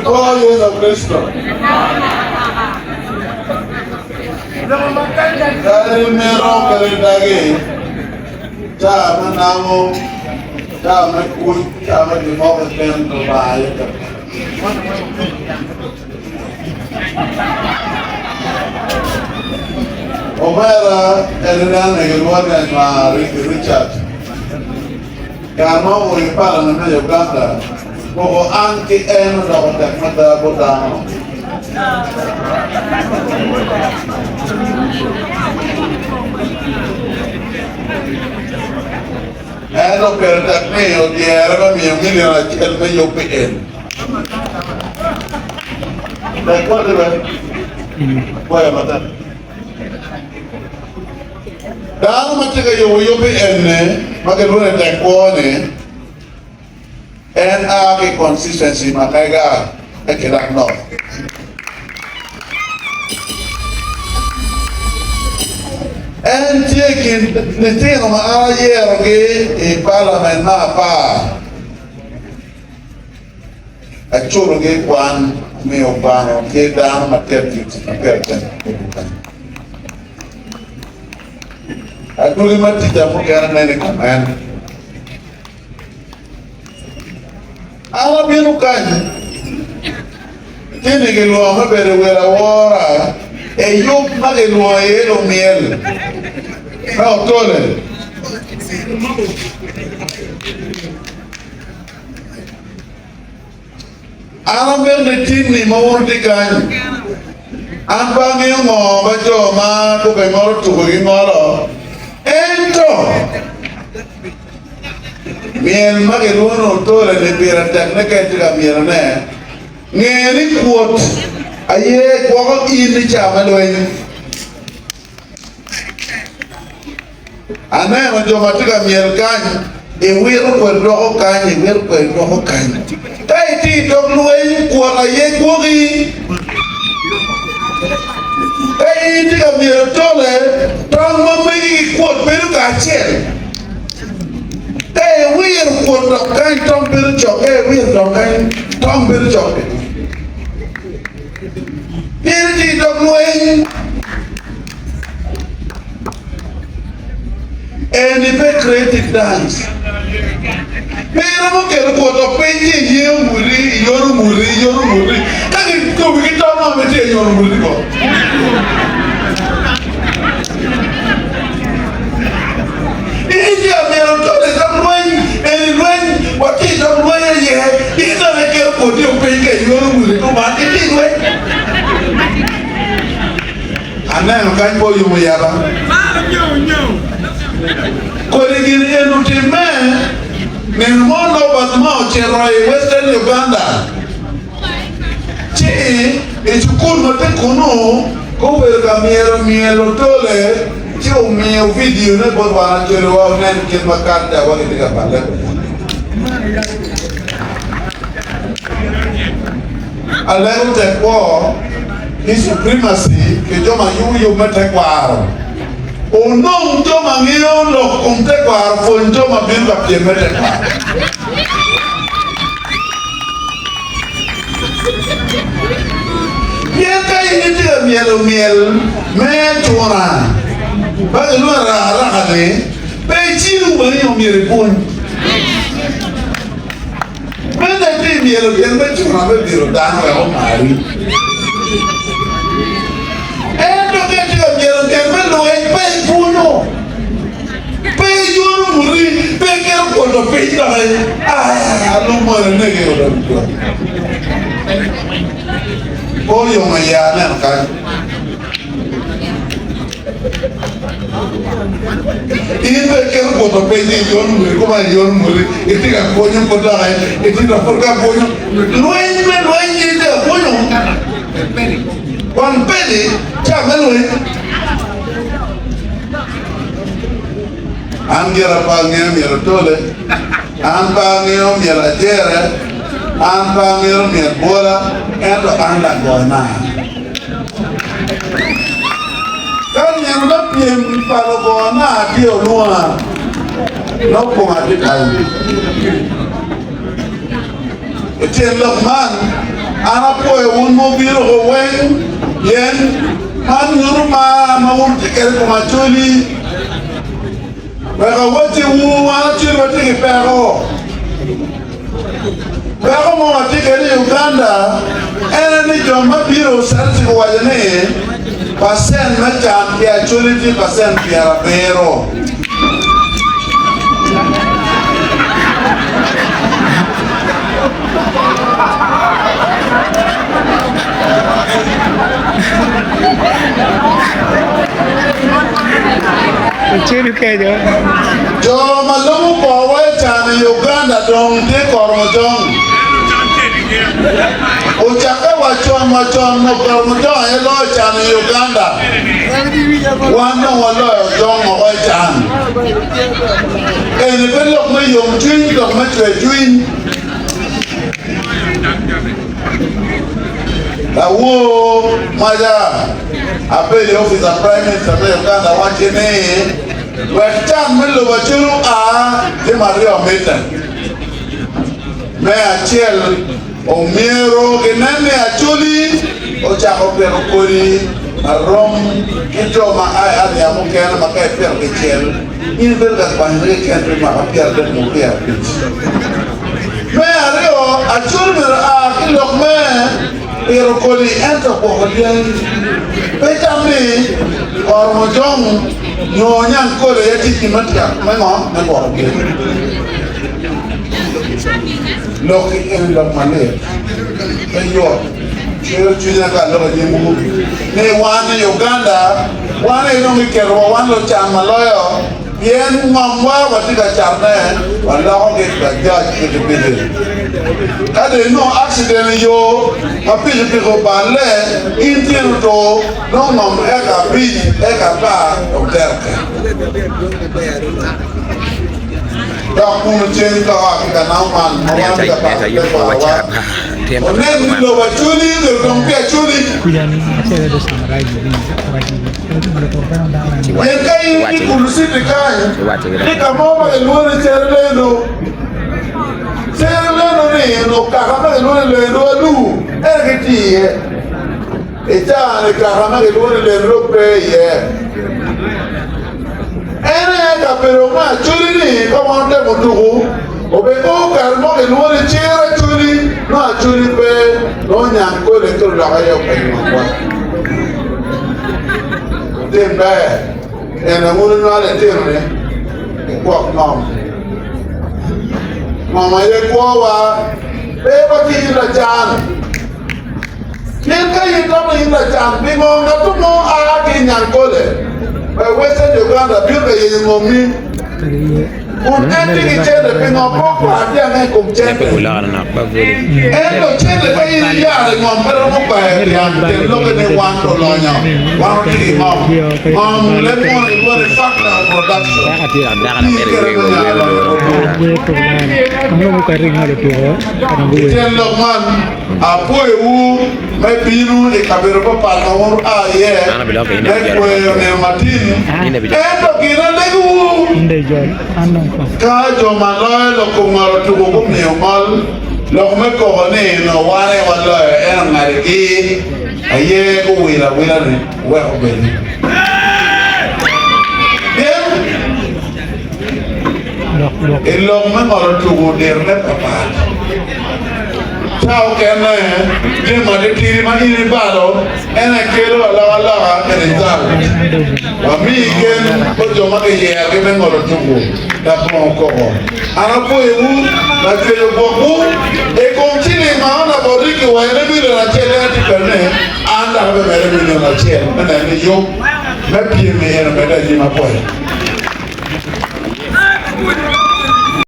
Gloria a Cristo. Dari mero kerendagi, jangan namu, jangan kuy, jangan dimau dengan terbaik. Omera eliran negeri dengan Richard. Karena orang Parlemen Uganda, bahwa anti dapat mata bodang. Perdak ni, dia orang yang milih nak UPN. Dan kuat dia, boleh mata. Dan macam kaya UPN ni, makan dua tak kuat ni, NA ke konsistensi makanya kita nak. En tjekin nitino ma ayer ke Parliament na pa achuro ke kwan me obano ke dan materti perten atuli mati jamu kana nene kaman ala biru kan kene ke lo ma bere wera wora e yo mage lo e lo miel na otole ala berne tinni ma wonti kan amba ngi ngo ba jo ma ko be ngoro tu ko ngoro ento miel mage lo no otole ne bira tak ne ka tira miel ne ngeri kuot aye kwa ini chama loeni ana majo matika miel kanyi e wiro ko roho kanyi wiro ko roho kanyi tai ti dog loeni kwa aye kogi tai ti ka miel tole tong mami ko peru ka chel tai wiro ko dog kanyi tong peru chok wiro dog kanyi tong peru chok Pirti dog loeng, and if a creative dance, pero mo kero ko to penji yor muri, kaki ko we kita ma mete yor muri ko. Ini dia mero to le dog loeng, and loeng, wati dog loeng ye, kita le kero ko to penji yor muri ko ma ini loeng. Ana no kan boyu mo yaba ko rigir enu time ne mono batma chero e Western Uganda chi e chukul mate kono ko wer mielo tole chi o mio video ne bo wana chero wa nen kin makanda wa ke ka pala alero te ko his supremacy que yo mayu mete kwaro o no yo mangio lo conte kwaro fo yo ma bin ka pie mete kwaro ye kai ni te miel me tora ba lo ra ne pe chilu ba ni o miel pon me na te miel me tora be biro dan wa o mari Cuando pinta lo muere negro pollo mañana kan ini que cuando pinta yo como yo muere y te can pollo por la y te da por can pollo no es de pollo Juan Pérez chámelo Angera pangyo mielo tole, pangyo mielo jere, pangyo mielo bola, endo anda gona. piem palogona dio lua no ponga de kai eten lokman ana poe un mobile ho wen yen man nurma ma un tikel ko macholi ba wati wu ana chiro tiki pero mo tikeli Uganda ene ni jomba biro sarti ko wajane pasen ma jam ke actually pasen piara pero Kecil kayak jo malumu bawa chana Uganda dong de kormojong Ujaka wachon no kormojong elo chana Uganda wano walo jong o chan ene ben lok me yong twin lok me chwe twin la wo maja apele office of prime minister de Uganda wachene wechan melo bachuru a de mario meta me achiel omiero genane achuli o chako pero kori arom kito ma ai ali amukena makai per kecil ini berkat pandai kentri ma piar dan mulia me ario achul mer a kilok me pero kori ento pohodian petami ormojong nyonya kole yati kimatia mengo mengo loki en lok mane ayo chero chunya ka lo jimu ne wane Uganda wane no mikero wan lo chama loyo yen mamwa watika charne wala ko ke judge ke bidel kade no accident yo apil ke ko balle intino to no mam e ka bi e ka ba doctor Dak chen ka ka na man Ada saya mau baca dia Onen lo bachuli lo rompia chuli kujani acara ada sama lagi ini itu mereka orang dah yen kai ni kulusi de kai ni ka mo ba lo ni cherleno ni no ka ka ba lo ni lo lu ergiti e ta ni ka ka ma lo ni lo pe ye ene ka pero ma chuli ni ko mo de mo tuku obe ko kar mo ke lo ni chera chuli no chuli pe no nyang ko le to la yo pe mo kwa dembe ene mo no ale te ne ko nom mama ye ko wa be ba ti la jan ken ka yi ta mo la jan bi mo na to mo a ki nyang ko le ba Western Uganda bi ka ye mo mi un ente che c'è da prima poco abbiamo con gente e lo c'è da fare il diario ma per non fare il lo che ne quanto lo nya quanto di le buone facta production kamu bukan ring ada tu karena gue c'è lo man a poi me biru e capire papà no a ye me poi ne matino e to kira legu inde jon andong ka jo maloy lo ko ngaro tu ko ne mal lo me ko ne no ware wala en ngari ki aye ko wila ne we ko be ni e lo me ngaro tu ko der ne papa chao kene je ma de tiri ma ni balo ena kelo la ene tal wa mi ken ko jo ma ke ye ke me ngoro tuko da pon ko ana po ewu na kelo boku e continue ma ona bodi ki wa ene bi na chele ati perne anda be mere bi na chele na ni yo me pie me ene me da ji ma po